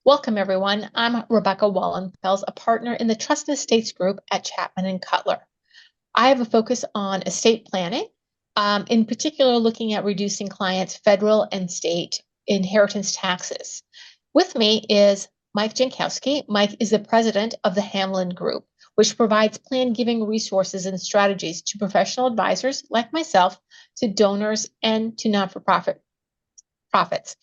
Welcome, everyone. I'm Rebecca Wallenfelsz, a partner in the Trust and Estates Group at Chapman and Cutler. I have a focus on estate planning, in particular looking at reducing clients' federal and state inheritance taxes. With me is Mike Jankowske. Mike is the president of the Hamelind Group, which provides plan giving resources and strategies to professional advisors like myself, to donors, and to not-for-profit profits.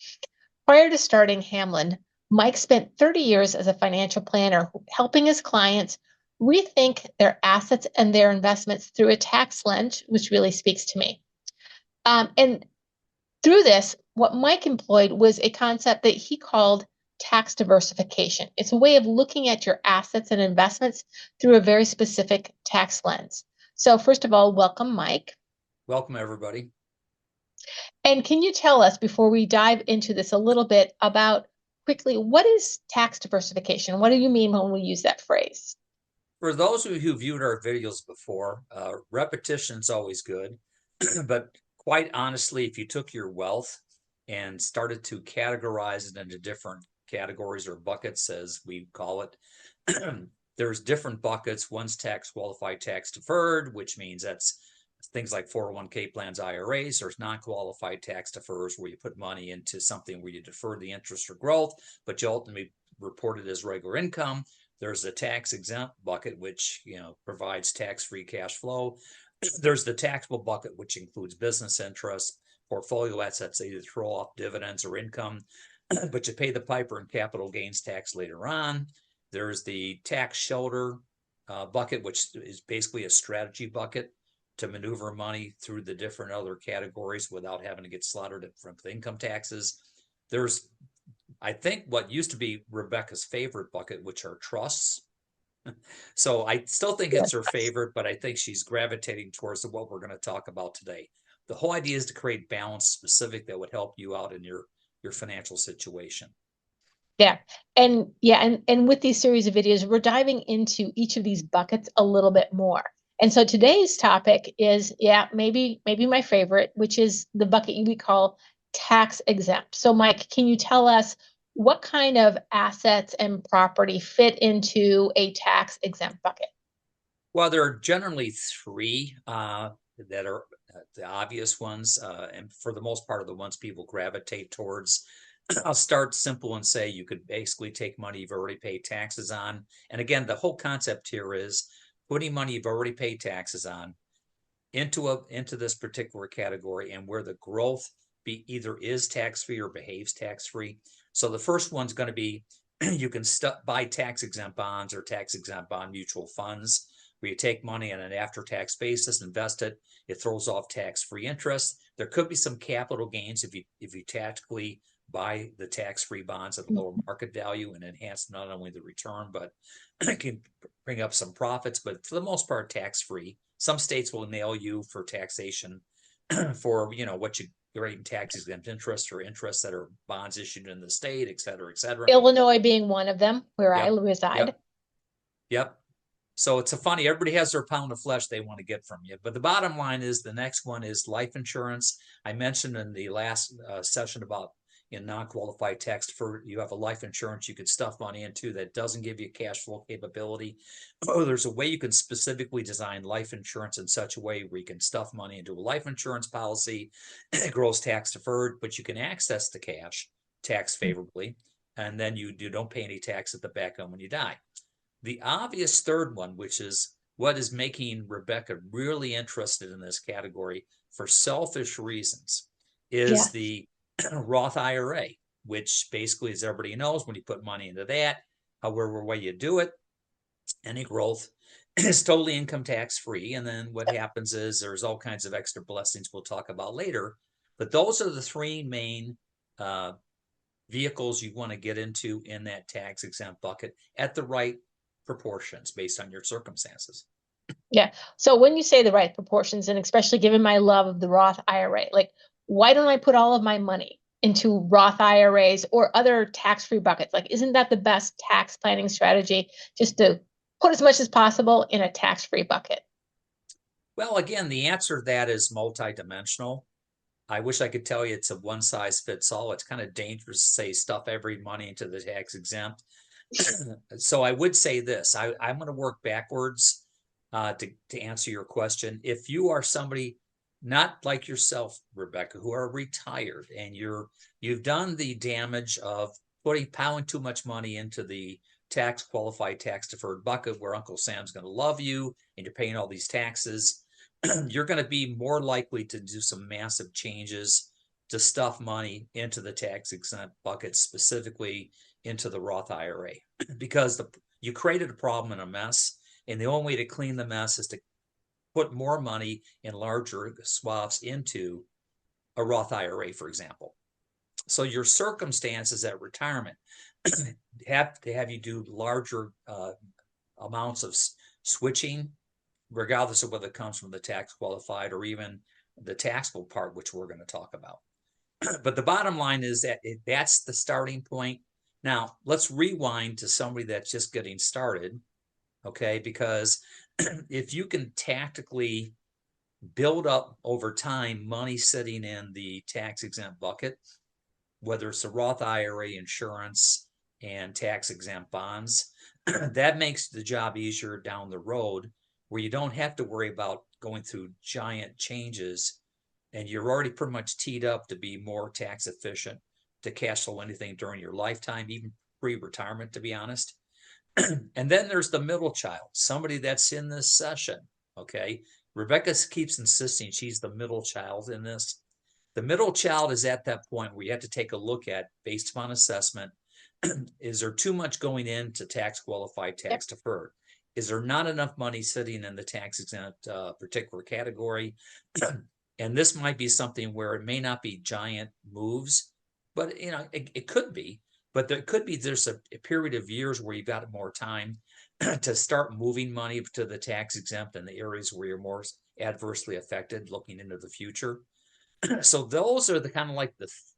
Prior to starting Hamelind, Mike spent 30 years as a financial planner, helping his clients rethink their assets and their investments through a tax lens, which really speaks to me. And through this, what Mike employed was a concept that he called tax diversification. It's a way of looking at your assets and investments through a very specific tax lens. So first of all, welcome, Mike. Welcome, everybody. And can you tell us, before we dive into this a little bit, about quickly, what is tax diversification? What do you mean when we use that phrase? For those of you who viewed our videos before, repetition is always good. But quite honestly, if you took your wealth and started to categorize it into different categories or buckets, as we call it, there's different buckets. One's tax qualified, tax deferred, which means that's things like 401k plans, IRAs. There's non-qualified tax defers, where you put money into something where you defer the interest or growth, but you ultimately report it as regular income. There's the tax-exempt bucket, which provides tax-free cash flow. There's the taxable bucket, which includes business interests, portfolio assets that either throw off dividends or income, but you pay the piper and capital gains tax later on. There's the tax shelter bucket, which is basically a strategy bucket to maneuver money through the different other categories without having to get slaughtered from the income taxes. There's, I think, what used to be Rebecca's favorite bucket, which are trusts. So I still think it's her favorite, but I think she's gravitating towards what we're going to talk about today. The whole idea is to create balance specific that would help you out in your financial situation. Yeah. And with these series of videos, we're diving into each of these buckets a little bit more. And so today's topic is, maybe my favorite, which is the bucket we call tax exempt. So Mike, can you tell us what kind of assets and property fit into a tax exempt bucket? Well, there are generally three that are the obvious ones, and for the most part, are the ones people gravitate towards. I'll start simple and say you could basically take money you've already paid taxes on. And again, the whole concept here is putting money you've already paid taxes on into this particular category, and where the growth either is tax-free or behaves tax-free. So the first one's going to be you can buy tax-exempt bonds or tax-exempt bond mutual funds, where you take money on an after-tax basis, invest it, it throws off tax-free interest. There could be some capital gains if you tactically buy the tax-free bonds at a lower market value and enhance not only the return, but can bring up some profits. But for the most part, tax-free. Some states will nail you for taxation for what you rate in tax-exempt interest or interests that are bonds issued in the state, et cetera, et cetera. Illinois being one of them, where I Yep. reside. Yep. So it's funny, everybody has their pound of flesh they want to get from you. But the bottom line is the next one is life insurance. I mentioned in the last session about non-qualified tax deferred, you have a life insurance you could stuff money into that doesn't give you cash flow capability. Oh, there's a way you can specifically design life insurance in such a way where you can stuff money into a life insurance policy. It grows tax deferred, but you can access the cash tax favorably, and then you don't pay any tax at the back end when you die. The obvious third one, which is what is making Rebecca really interested in this category for selfish reasons, is the Roth IRA, which basically, as everybody knows, when you put money into that, however way you do it, any growth is totally income tax free. And then what happens is there's all kinds of extra blessings we'll talk about later. But those are the three main vehicles you want to get into in that tax exempt bucket at the right proportions based on your circumstances. Yeah. So when you say the right proportions, and especially given my love of the Roth IRA, like, why don't I put all of my money into Roth IRAs or other tax-free buckets? Like, isn't that the best tax planning strategy, just to put as much as possible in a tax-free bucket? Well, again, the answer to that is multidimensional. I wish I could tell you it's a one size fits all. It's kind of dangerous to say stuff every money into the tax exempt. So I would say this, I'm going to work backwards to answer your question. If you are somebody not like yourself, Rebecca, who are retired and you've done the damage of piling too much money into the tax qualified, tax deferred bucket where Uncle Sam's going to love you and you're paying all these taxes, you're going to be more likely to do some massive changes to stuff money into the tax exempt bucket, specifically into the Roth IRA, because you created a problem and a mess, and the only way to clean the mess is to put more money in larger swaths into a Roth IRA, for example. So your circumstances at retirement have to have you do larger amounts of switching, regardless of whether it comes from the tax qualified or even the taxable part, which we're going to talk about. But the bottom line is that that's the starting point. Now, let's rewind to somebody that's just getting started, okay? Because if you can tactically build up over time money sitting in the tax exempt bucket, whether it's a Roth IRA, insurance, and tax exempt bonds, that makes the job easier down the road where you don't have to worry about going through giant changes and you're already pretty much teed up to be more tax efficient to cash flow anything during your lifetime, even pre-retirement, to be honest. And then there's the middle child, somebody that's in this session, okay? Rebecca keeps insisting she's the middle child in this. The middle child is at that point where you have to take a look at, based upon assessment, is there too much going into tax qualified, tax deferred? Is there not enough money sitting in the tax exempt particular category? And this might be something where it may not be giant moves, but it could be. But there's a period of years where you've got more time to start moving money to the tax exempt in the areas where you're more adversely affected, looking into the future. So those are the kind of like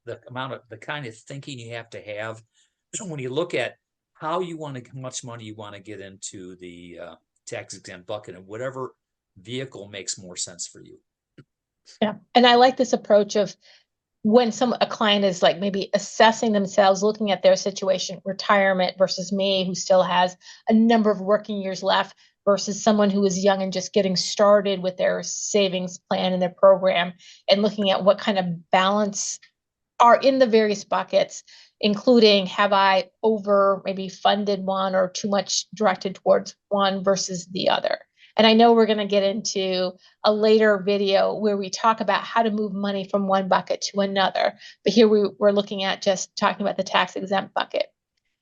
the amount of the kind of thinking you have to have when you look at how much money you want to get into the tax exempt bucket, and whatever vehicle makes more sense for you. Yeah. And I like this approach of when a client is like maybe assessing themselves, looking at their situation, retirement versus me, who still has a number of working years left, versus someone who is young and just getting started with their savings plan and their program, and looking at what kind of balance are in the various buckets, including have I over maybe funded one or too much directed towards one versus the other. And I know we're going to get into a later video where we talk about how to move money from one bucket to another. But here we're looking at just talking about the tax exempt bucket.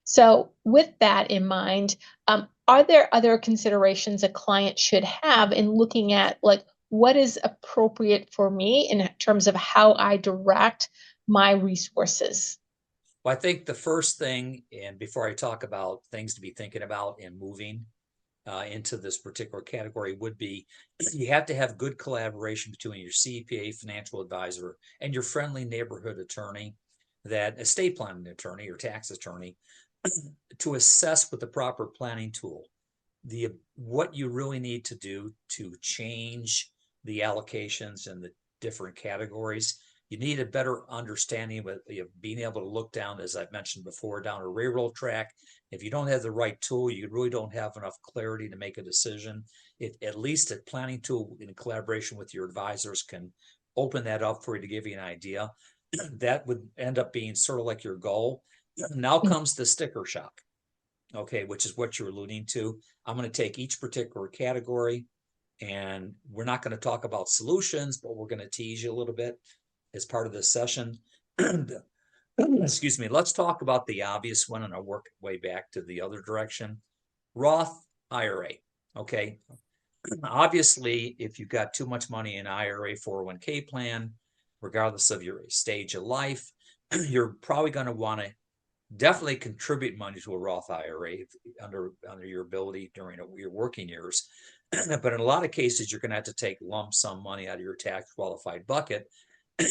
So with that in mind, are there other considerations a client should have in looking at like what is appropriate for me in terms of how I direct my resources? Well, I think the first thing, and before I talk about things to be thinking about in moving into this particular category, would be you have to have good collaboration between your CPA, financial advisor, and your friendly neighborhood attorney, that estate planning attorney or tax attorney, to assess with the proper planning tool what you really need to do to change the allocations and the different categories. You need a better understanding of being able to look down, as I've mentioned before, down a railroad track. If you don't have the right tool, you really don't have enough clarity to make a decision. At least a planning tool in collaboration with your advisors can open that up for you to give you an idea. That would end up being sort of like your goal. Now comes the sticker shock, okay, which is what you're alluding to. I'm going to take each particular category, and we're not going to talk about solutions, but we're going to tease you a little bit as part of this session. Excuse me. Let's talk about the obvious one, and I'll work way back to the other direction. Roth IRA. Okay. Obviously, if you've got too much money in IRA 401k plan, regardless of your stage of life, you're probably going to want to definitely contribute money to a Roth IRA under your ability during your working years. But in a lot of cases, you're going to have to take lump sum money out of your tax qualified bucket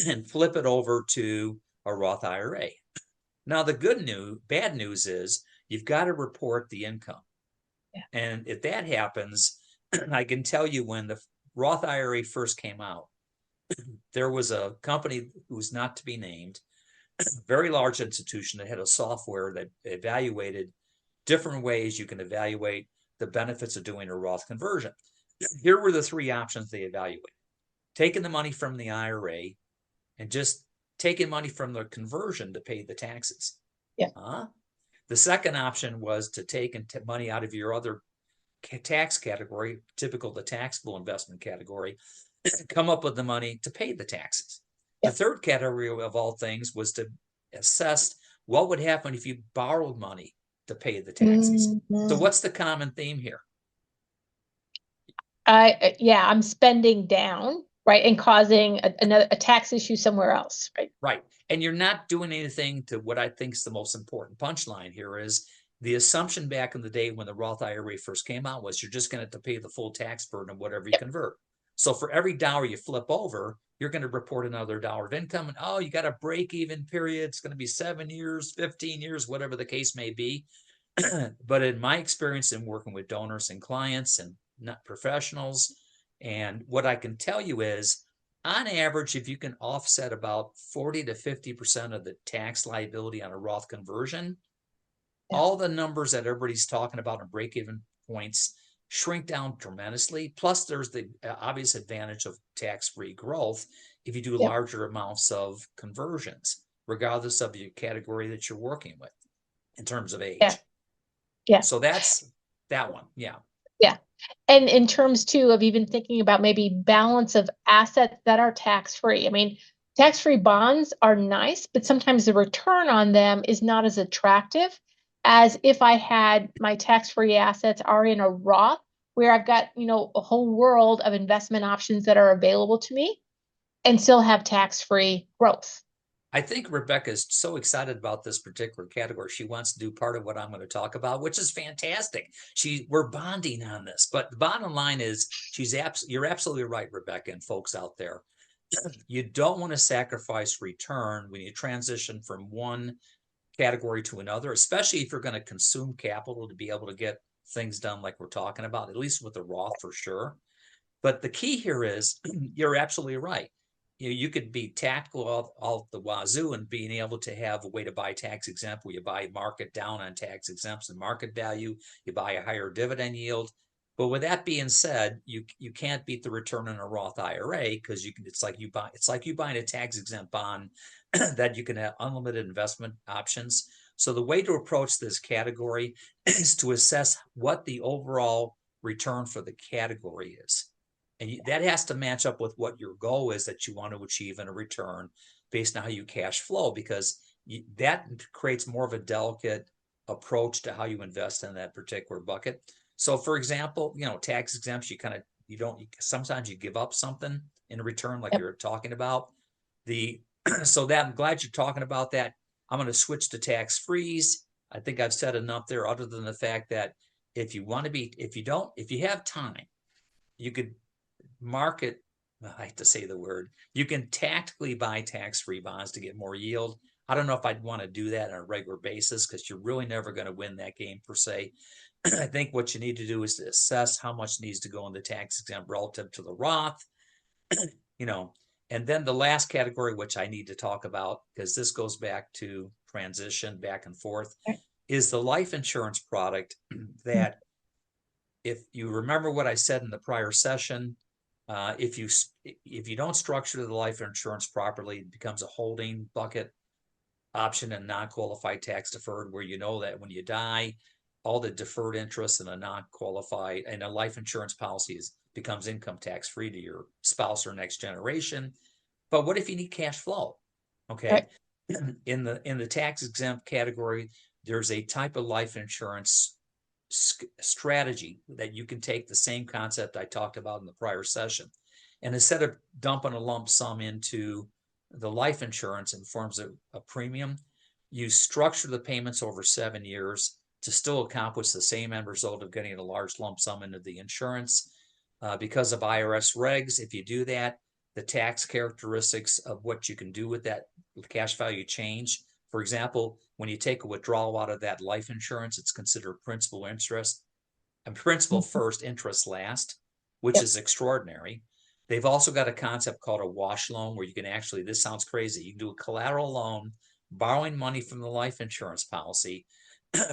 and flip it over to a Roth IRA. Now, bad news is you've got to report the income. Yeah. And if that happens, I can tell you when the Roth IRA first came out, there was a company who was not to be named, very large institution that had a software that evaluated different ways you can evaluate the benefits of doing a Roth conversion. Here were the three options they evaluated: taking the money from the IRA and just taking money from the conversion to pay the taxes. Yeah. The second option was to take money out of your other tax category, typical the taxable investment category, come up with the money to pay the taxes. The Yeah. third category of all things was to assess what would happen if you borrowed money to pay the taxes. So Mhm. what's the common theme here? Yeah, I'm spending down, right, and causing a tax issue somewhere else, right? Right. And you're not doing anything to what I think is the most important punchline here is the assumption back in the day when the Roth IRA first came out was you're just going to have to pay the full tax burden of whatever you Yep. convert. So for every dollar you flip over, you're going to report another dollar of income. And oh, you got a break even period. It's going to be 7 years, 15 years, whatever the case may be. But in my experience in working with donors and clients and not professionals, and what I can tell you is, on average, if you can offset about 40 to 50% of the tax liability on a Roth conversion, Yeah. all the numbers that everybody's talking about in break-even points shrink down tremendously. Plus, there's the obvious advantage of tax-free growth if you do Yep. larger amounts of conversions, regardless of your category that you're working with in terms of Yeah. age. Yeah. So that's that one. Yeah. Yeah. And in terms too of even thinking about maybe balance of assets that are tax-free. I mean, tax-free bonds are nice, but sometimes the return on them is not as attractive as if I had my tax-free assets are in a Roth where I've got, a whole world of investment options that are available to me and still have tax-free growth. I think Rebecca is so excited about this particular category. She wants to do part of what I'm going to talk about, which is fantastic. We're bonding on this, but the bottom line is you're absolutely right, Rebecca, and folks out there. You don't want to sacrifice return when you transition from one category to another, especially if you're going to consume capital to be able to get things done like we're talking about, at least with the Roth for sure. But the key here is you're absolutely right. You could be tactical all the wazoo and being able to have a way to buy tax exempt where you buy market down on tax exempts and market value, you buy a higher dividend yield. But with that being said, you can't beat the return on a Roth IRA because it's like you buying a tax exempt bond that you can have unlimited investment options. So the way to approach this category is to assess what the overall return for the category is. And that has to match up with what your goal is that you want to achieve in a return based on how you cash flow, because that creates more of a delicate approach to how you invest in that particular bucket. So for example, tax exempts, sometimes you give up something in return, like Yep. you're talking about. So that I'm glad you're talking about that. I'm going to switch to tax freeze. I think I've said enough there, other than the fact that if you have time, you could market, I hate to say the word, you can tactically buy tax-free bonds to get more yield. I don't know if I'd want to do that on a regular basis because you're really never going to win that game per se. I think what you need to do is to assess how much needs to go in the tax exempt relative to the Roth, and then the last category, which I need to talk about because this goes back to transition back and forth, is the life insurance product that, if you remember what I said in the prior session, if you don't structure the life insurance properly, it becomes a holding bucket option and non-qualified tax deferred, where you know that when you die, all the deferred interest in a non-qualified and a life insurance policy becomes income tax free to your spouse or next generation. But what if you need cash flow? Okay. Right. In the tax exempt category, there's a type of life insurance strategy that you can take the same concept I talked about in the prior session. And instead of dumping a lump sum into the life insurance in forms of a premium, you structure the payments over 7 years to still accomplish the same end result of getting a large lump sum into the insurance. Because of IRS regs, if you do that, the tax characteristics of what you can do with that cash value change. For example, when you take a withdrawal out of that life insurance, it's considered principal interest and principal Mhm. first, interest last, which Yep. is extraordinary. They've also got a concept called a wash loan where you can actually, this sounds crazy, you can do a collateral loan, borrowing money from the life insurance policy.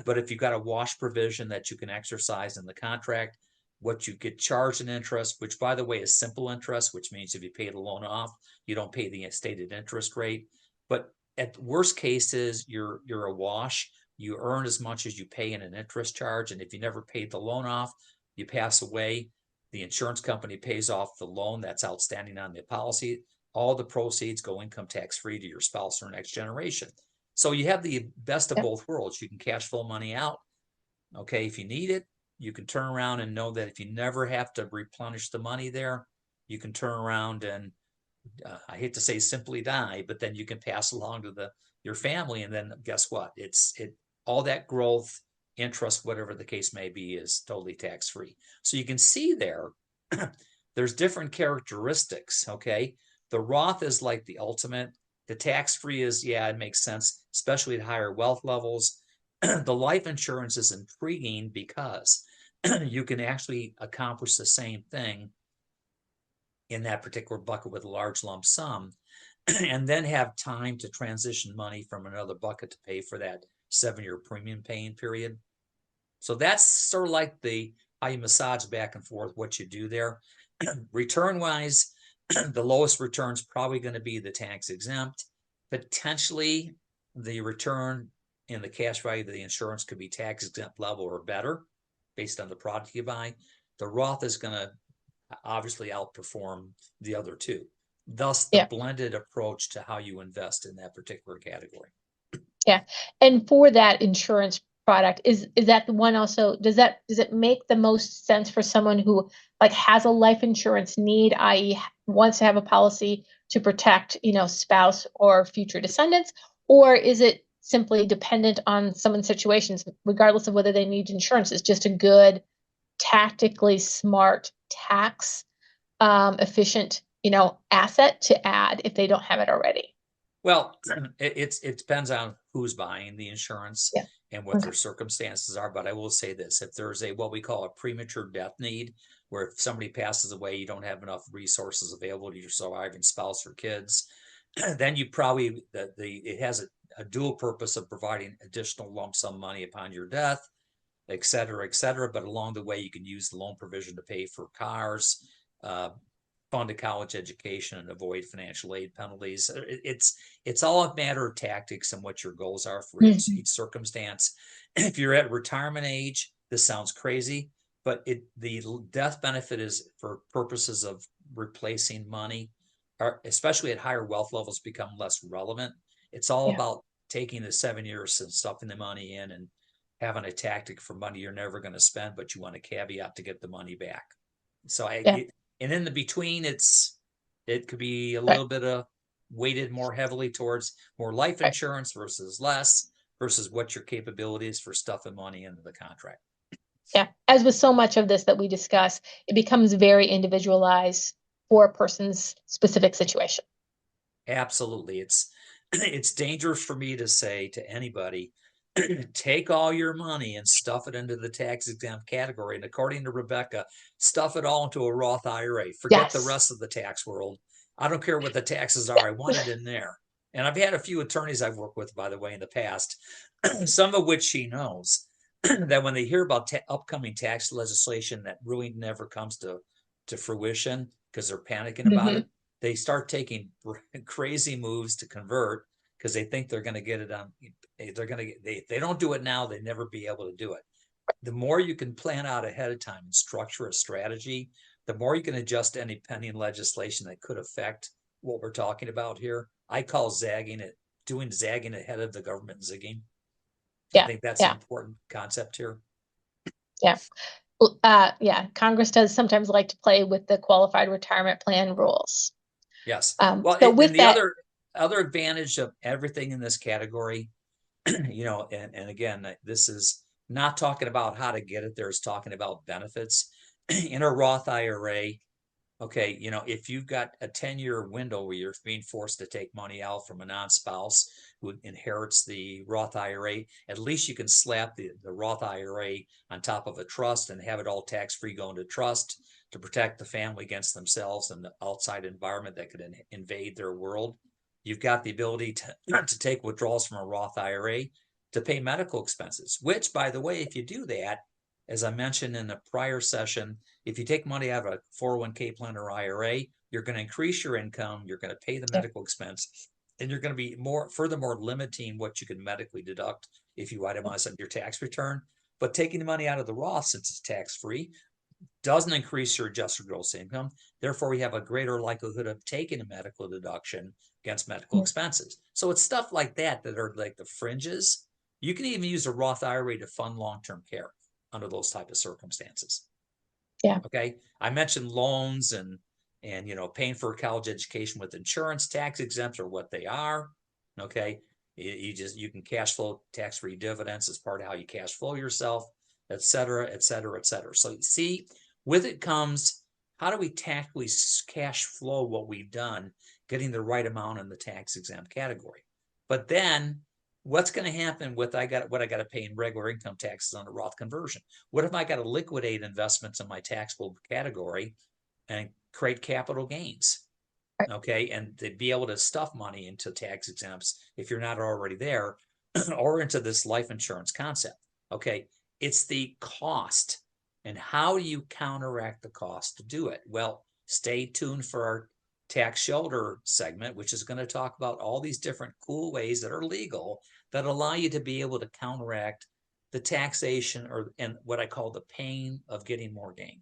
But if you've got a wash provision that you can exercise in the contract, what you get charged in interest, which by the way is simple interest, which means if you pay the loan off, you don't pay the stated interest rate. But at worst cases, you're a wash. You earn as much as you pay in an interest charge. And if you never paid the loan off, you pass away, the insurance company pays off the loan that's outstanding on the policy. All the proceeds go income tax free to your spouse or next generation. So you have the best of both worlds. You can cash flow money out. Okay, if you need it, you can turn around and know that if you never have to replenish the money there, you can turn around and I hate to say simply die, but then you can pass along to your family, and then guess what? All that growth, interest, whatever the case may be, is totally tax free. So you can see there, there's different characteristics. Okay, the Roth is like the ultimate. The tax free is, yeah, it makes sense, especially at higher wealth levels. The life insurance is intriguing because you can actually accomplish the same thing in that particular bucket with a large lump sum, and then have time to transition money from another bucket to pay for that 7-year premium paying period. So that's sort of like how you massage back and forth what you do there. Return wise, the lowest return is probably going to be the tax exempt. Potentially the return in the cash value of the insurance could be tax exempt level or better based on the product you buy. The Roth is going to obviously outperform the other two. Thus, the blended approach to how you invest in that particular category. Yeah. And for that insurance product, is that the one also, does it make the most sense for someone who like has a life insurance need, i.e. wants to have a policy to protect, spouse or future descendants, or is it simply dependent on someone's situations, regardless of whether they need insurance? It's just a good, tactically smart, tax efficient, asset to add if they don't have it already. Well, it depends on who's buying the insurance and what their circumstances are. But I will say this, if there's what we call a premature death need, where if somebody passes away, you don't have enough resources available to your surviving spouse or kids, then you probably, it has a dual purpose of providing additional lump sum money upon your death, et cetera, et cetera. But along the way, you can use the loan provision to pay for cars, fund a college education, and avoid financial aid penalties. It's all a matter of tactics and what your goals are for each circumstance. If you're at retirement age, this sounds crazy, but the death benefit is for purposes of replacing money, especially at higher wealth levels, become less relevant. It's all about taking the 7 years and stuffing the money in and having a tactic for money you're never going to spend, but you want a caveat to get the money back. So and in the between, it could be a little bit of weighted more heavily towards more life insurance versus less, versus what your capabilities for stuffing money into the contract. Yeah, as with so much of this that we discuss, it becomes very individualized for a person's specific situation. Absolutely. It's dangerous for me to say to anybody, take all your money and stuff it into the tax exempt category. And according to Rebecca, stuff it all into a Roth IRA. Forget the rest of the tax world. I don't care what the taxes are. I want it in there. And I've had a few attorneys I've worked with, by the way, in the past, some of which she knows, that when they hear about upcoming tax legislation that really never comes to fruition because they're panicking about it, they start taking crazy moves to convert because they think they're going to get it on. If they don't do it now, they never be able to do it. The more you can plan out ahead of time and structure a strategy, the more you can adjust any pending legislation that could affect what we're talking about here. I call doing zagging ahead of the government zigging. I think that's an important concept here. Congress does sometimes like to play with the qualified retirement plan rules. Yes. Well, so with the other advantage of everything in this category, and again, this is not talking about how to get it there, it's talking about benefits. In a Roth IRA, Okay, if you've got a 10-year window where you're being forced to take money out from a non-spouse who inherits the Roth IRA, at least you can slap the Roth IRA on top of a trust and have it all tax-free going to trust to protect the family against themselves and the outside environment that could invade their world. You've got the ability to take withdrawals from a Roth IRA to pay medical expenses, which, by the way, if you do that, as I mentioned in the prior session, if you take money out of a 401k plan or IRA, you're going to increase your income, you're going to pay the Yeah. medical expense, and you're going to be furthermore limiting what you can medically deduct if you itemize on your tax return. But taking the money out of the Roth, since it's tax-free, doesn't increase your adjusted gross income. Therefore, we have a greater likelihood of taking a medical deduction against medical expenses. So it's stuff like that that are like the fringes. You can even use a Roth IRA to fund long-term care under those type of circumstances. Yeah. Okay. I mentioned loans and paying for a college education with insurance. Tax exempt are what they are. Okay. You can cash flow tax-free dividends as part of how you cash flow yourself, et cetera, et cetera, et cetera. So you see, with it comes, how do we tactfully cash flow what we've done, getting the right amount in the tax exempt category? But then what's going to happen with what I got to pay in regular income taxes on a Roth conversion? What if I got to liquidate investments in my taxable category and create capital gains? Okay, and to be able to stuff money into tax exempts if you're not already there, or into this life insurance concept. Okay, it's the cost, and how do you counteract the cost to do it? Well, stay tuned for our tax shelter segment, which is going to talk about all these different cool ways that are legal that allow you to be able to counteract the taxation and what I call the pain of getting more gain.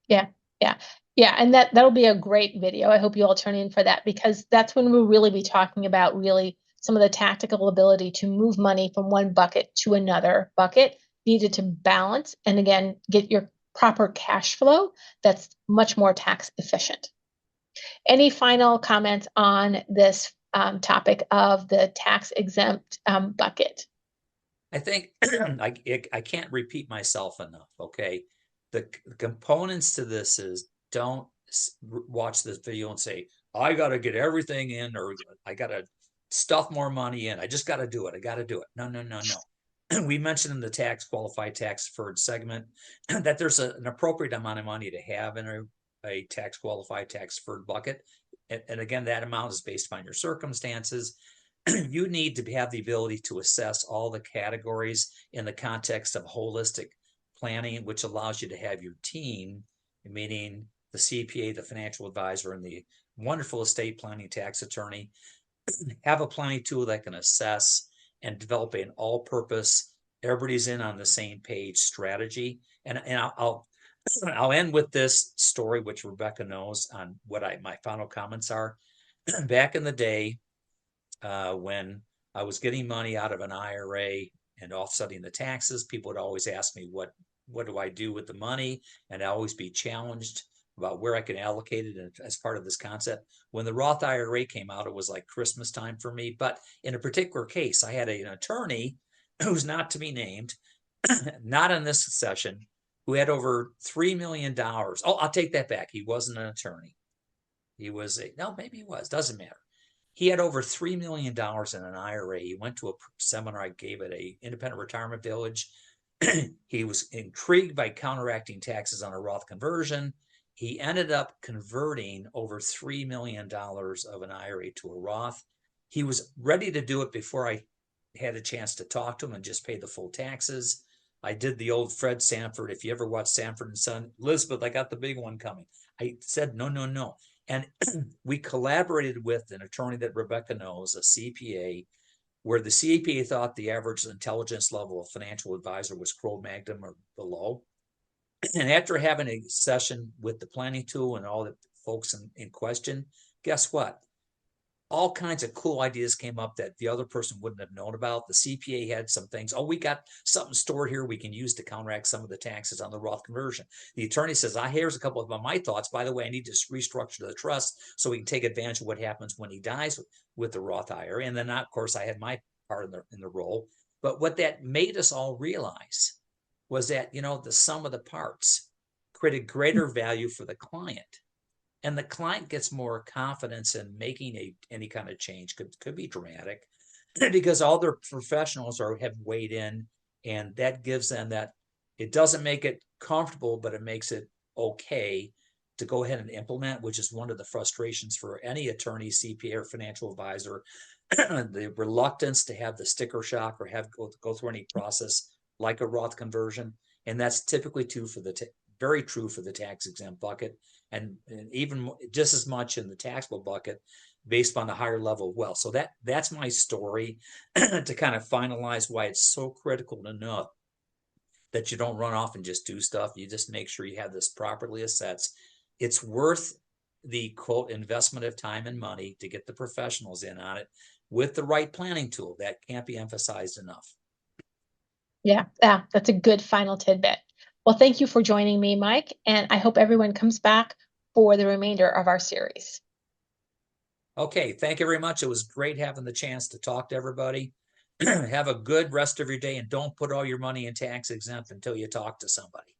Yeah. Yeah. Yeah. And that'll be a great video. I hope you all turn in for that, because that's when we'll really be talking about really some of the tactical ability to move money from one bucket to another bucket needed to balance and again get your proper cash flow that's much more tax efficient. Any final comments on this topic of the tax exempt bucket? I think I can't repeat myself enough. Okay. The components to this is don't watch this video and say, I got to get everything in, or I got to stuff more money in. I just got to do it. I got to do it. No, no, no, no. We mentioned in the tax qualified tax deferred segment that there's an appropriate amount of money to have in a tax qualified tax deferred bucket. And again, that amount is based upon your circumstances. You need to have the ability to assess all the categories in the context of holistic planning, which allows you to have your team, meaning the CPA, the financial advisor, and the wonderful estate planning tax attorney, have a planning tool that can assess and develop an all-purpose, everybody's in on the same page strategy. And I'll end with this story, which Rebecca knows on what my final comments are. Back in the day, when I was getting money out of an IRA and offsetting the taxes, people would always ask me, what do I do with the money? And I always be challenged about where I can allocate it as part of this concept. When the Roth IRA came out, it was like Christmas time for me. But in a particular case, I had an attorney who's not to be named, not in this session, who had over $3 million. Oh, I'll take that back. He wasn't an attorney. He was maybe he was, doesn't matter. He had over $3 million in an IRA. He went to a seminar I gave at a independent retirement village. He was intrigued by counteracting taxes on a Roth conversion. He ended up converting over $3 million of an IRA to a Roth. He was ready to do it before I had a chance to talk to him and just pay the full taxes. I did the old Fred Sanford. If you ever watch Sanford and Son, Elizabeth, I got the big one coming. I said, no, no, no. And we collaborated with an attorney that Rebecca knows, a CPA, where the CPA thought the average intelligence level of financial advisor was Cro-Magnon or below. And after having a session with the planning tool and all the folks in question, guess what? All kinds of cool ideas came up that the other person wouldn't have known about. The CPA had some things. Oh, we got something stored here we can use to counteract some of the taxes on the Roth conversion. The attorney says, here's a couple of my thoughts. By the way, I need to restructure the trust so we can take advantage of what happens when he dies with the Roth IRA. And then, of course, I had my part in the role. But what that made us all realize was that, the sum of the parts created greater value for the client. and the client gets more confidence in making any kind of change. Could be dramatic because all their professionals have weighed in, and that gives them that. It doesn't make it comfortable, but it makes it okay to go ahead and implement, which is one of the frustrations for any attorney, CPA, or financial advisor. The reluctance to have the sticker shock or have go through any process like a Roth conversion. And that's typically true for very true for the tax exempt bucket, and even just as much in the taxable bucket based on the higher level of wealth. So that's my story to kind of finalize why it's so critical to know that you don't run off and just do stuff. You just make sure you have this properly assessed. It's worth the quote investment of time and money to get the professionals in on it with the right planning tool. That can't be emphasized enough. Yeah, that's a good final tidbit. Well, thank you for joining me, Mike, and I hope everyone comes back for the remainder of our series. Okay, thank you very much. It was great having the chance to talk to everybody. Have a good rest of your day, and don't put all your money in tax exempt until you talk to somebody.